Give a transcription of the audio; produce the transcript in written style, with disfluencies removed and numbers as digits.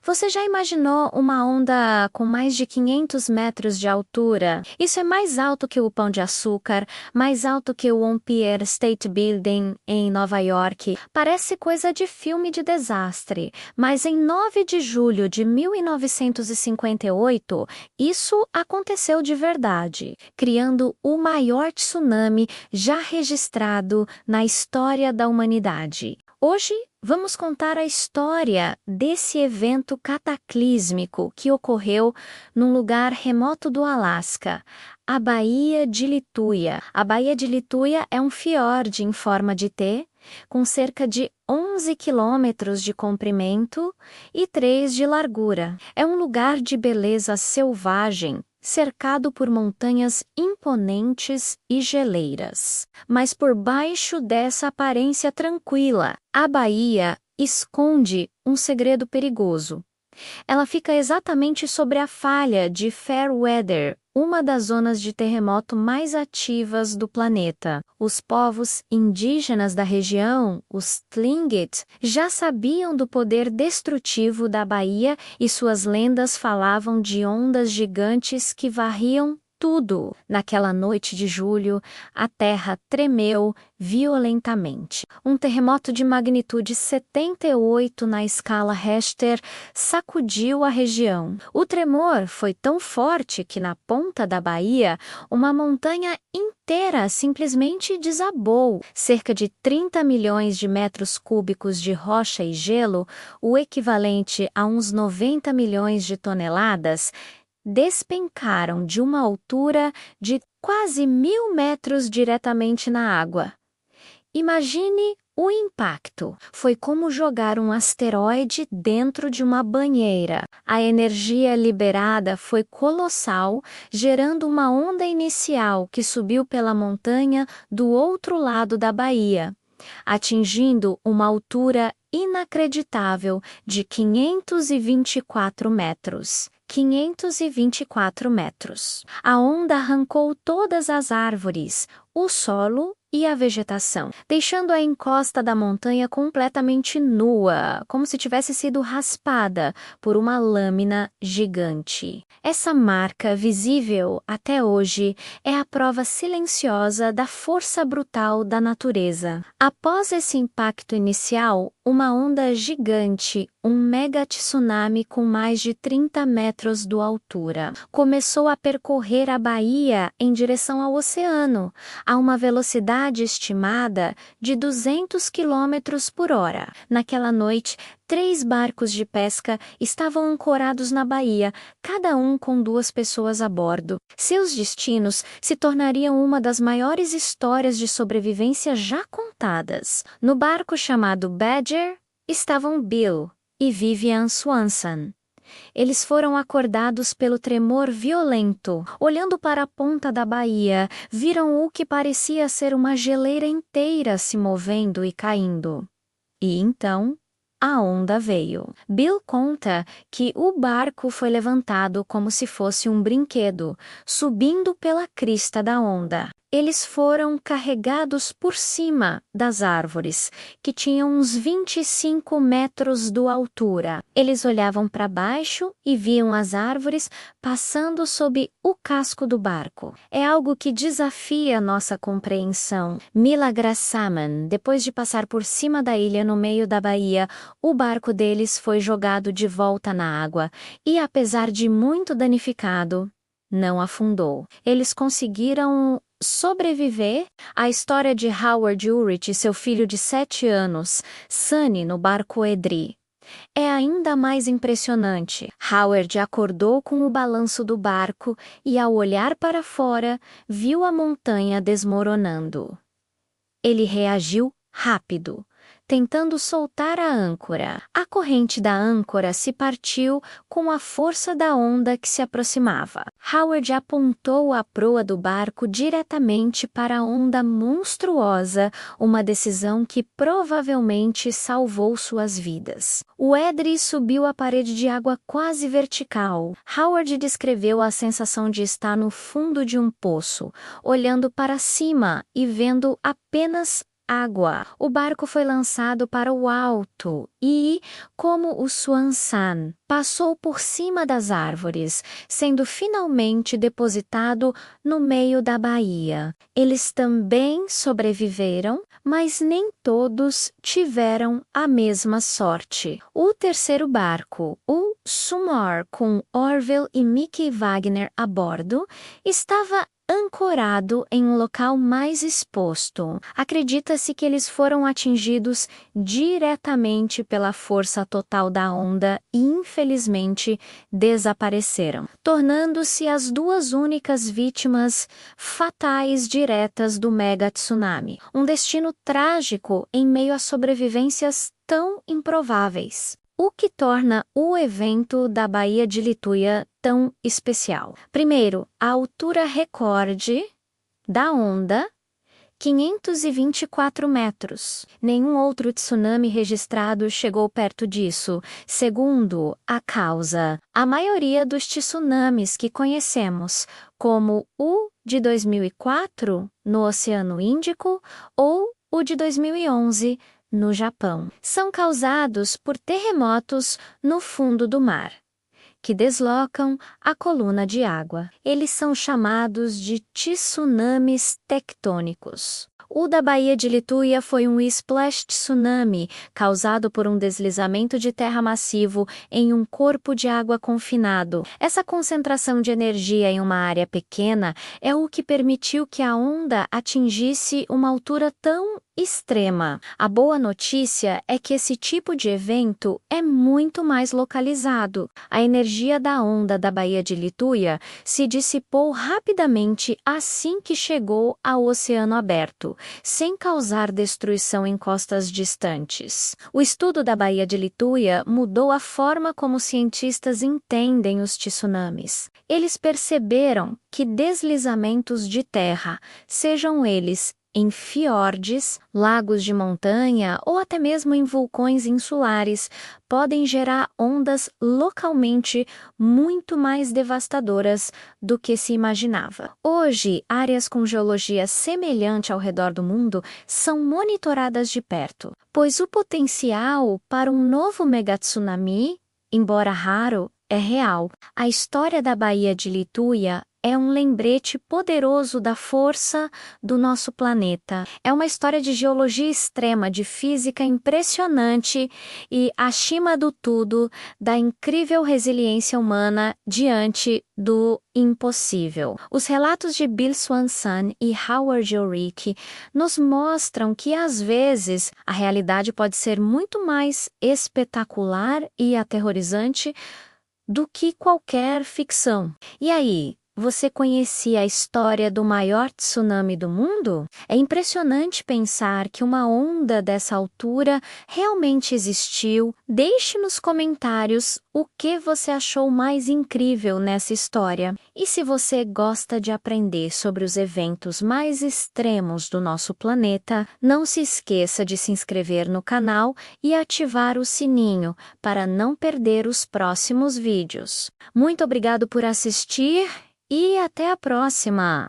Você já imaginou uma onda com mais de 500 metros de altura? Isso é mais alto que o Pão de Açúcar, mais alto que o Empire State Building em Nova York. Parece coisa de filme de desastre, mas em 9 de julho de 1958, isso aconteceu de verdade, criando o maior tsunami já registrado na história da humanidade. Hoje, vamos contar a história desse evento cataclísmico que ocorreu num lugar remoto do Alasca, a Baía de Lituia. A Baía de Lituia é um fiord em forma de T, com cerca de 11 quilômetros de comprimento e 3 de largura. É um lugar de beleza selvagem, cercado por montanhas imponentes e geleiras. Mas por baixo dessa aparência tranquila, a baía esconde um segredo perigoso. Ela fica exatamente sobre a falha de Fairweather, uma das zonas de terremoto mais ativas do planeta. Os povos indígenas da região, os Tlingit, já sabiam do poder destrutivo da baía e suas lendas falavam de ondas gigantes que varriam tudo. Naquela noite de julho, a terra tremeu violentamente. Um terremoto de magnitude 78 na escala Richter sacudiu a região. O tremor foi tão forte que na ponta da baía, uma montanha inteira simplesmente desabou. Cerca de 30 milhões de metros cúbicos de rocha e gelo, o equivalente a uns 90 milhões de toneladas, despencaram de uma altura de quase 1.000 metros diretamente na água. Imagine o impacto. Foi como jogar um asteroide dentro de uma banheira. A energia liberada foi colossal, gerando uma onda inicial que subiu pela montanha do outro lado da baía, atingindo uma altura inacreditável de 524 metros. 524 metros. A onda arrancou todas as árvores, o solo e a vegetação, deixando a encosta da montanha completamente nua, como se tivesse sido raspada por uma lâmina gigante. Essa marca, visível até hoje, é a prova silenciosa da força brutal da natureza. Após esse impacto inicial, uma onda gigante, um mega tsunami com mais de 30 metros de altura, começou a percorrer a baía em direção ao oceano, a uma velocidade estimada de 200 quilômetros por hora. Naquela noite, 3 barcos de pesca estavam ancorados na baía, cada um com 2 pessoas a bordo. Seus destinos se tornariam uma das maiores histórias de sobrevivência já contadas. No barco chamado Badger estavam Bill e Vivian Swanson. Eles foram acordados pelo tremor violento. Olhando para a ponta da baía, viram o que parecia ser uma geleira inteira se movendo e caindo. E então, a onda veio. Bill conta que o barco foi levantado como se fosse um brinquedo, subindo pela crista da onda. Eles foram carregados por cima das árvores, que tinham uns 25 metros de altura. Eles olhavam para baixo e viam as árvores passando sob o casco do barco. É algo que desafia nossa compreensão. Milagrasaman, depois de passar por cima da ilha no meio da baía, o barco deles foi jogado de volta na água e, apesar de muito danificado, não afundou. Eles conseguiram sobreviver. A história de Howard Urich e seu filho de 7 anos, Sunny, no barco Edri, é ainda mais impressionante. Howard acordou com o balanço do barco e, ao olhar para fora, viu a montanha desmoronando. Ele reagiu rápido, tentando soltar a âncora. A corrente da âncora se partiu com a força da onda que se aproximava. Howard apontou a proa do barco diretamente para a onda monstruosa, uma decisão que provavelmente salvou suas vidas. O Edri subiu a parede de água quase vertical. Howard descreveu a sensação de estar no fundo de um poço, olhando para cima e vendo apenas água. O barco foi lançado para o alto e, como o Swansan, passou por cima das árvores, sendo finalmente depositado no meio da baía. Eles também sobreviveram, mas nem todos tiveram a mesma sorte. O terceiro barco, o Sumar, com Orville e Mickey Wagner a bordo, estava ancorado em um local mais exposto. Acredita-se que eles foram atingidos diretamente pela força total da onda e, infelizmente, desapareceram, tornando-se as duas únicas vítimas fatais diretas do mega tsunami. Um destino trágico em meio a sobrevivências tão improváveis. O que torna o evento da Baía de Lituia tão especial? Primeiro, a altura recorde da onda, 524 metros. Nenhum outro tsunami registrado chegou perto disso. Segundo, a causa. A maioria dos tsunamis que conhecemos, como o de 2004 no Oceano Índico ou o de 2011 no Japão, são causados por terremotos no fundo do mar, que deslocam a coluna de água. Eles são chamados de tsunamis tectônicos. O da Baía de Lituia foi um splash tsunami causado por um deslizamento de terra massivo em um corpo de água confinado. Essa concentração de energia em uma área pequena é o que permitiu que a onda atingisse uma altura tão extrema. A boa notícia é que esse tipo de evento é muito mais localizado. A energia da onda da Baía de Lituia se dissipou rapidamente assim que chegou ao oceano aberto, sem causar destruição em costas distantes. O estudo da Baía de Lituia mudou a forma como cientistas entendem os tsunamis. Eles perceberam que deslizamentos de terra, sejam eles em fiordes, lagos de montanha ou até mesmo em vulcões insulares, podem gerar ondas localmente muito mais devastadoras do que se imaginava. Hoje, áreas com geologia semelhante ao redor do mundo são monitoradas de perto, pois o potencial para um novo megatsunami, embora raro, é real. A história da Baía de Lituia é um lembrete poderoso da força do nosso planeta. É uma história de geologia extrema, de física impressionante e, acima do tudo, da incrível resiliência humana diante do impossível. Os relatos de Bill Swanson e Howard Ulrich nos mostram que, às vezes, a realidade pode ser muito mais espetacular e aterrorizante do que qualquer ficção. E aí, você conhecia a história do maior tsunami do mundo? É impressionante pensar que uma onda dessa altura realmente existiu. Deixe nos comentários o que você achou mais incrível nessa história. E se você gosta de aprender sobre os eventos mais extremos do nosso planeta, não se esqueça de se inscrever no canal e ativar o sininho para não perder os próximos vídeos. Muito obrigado por assistir. E até a próxima!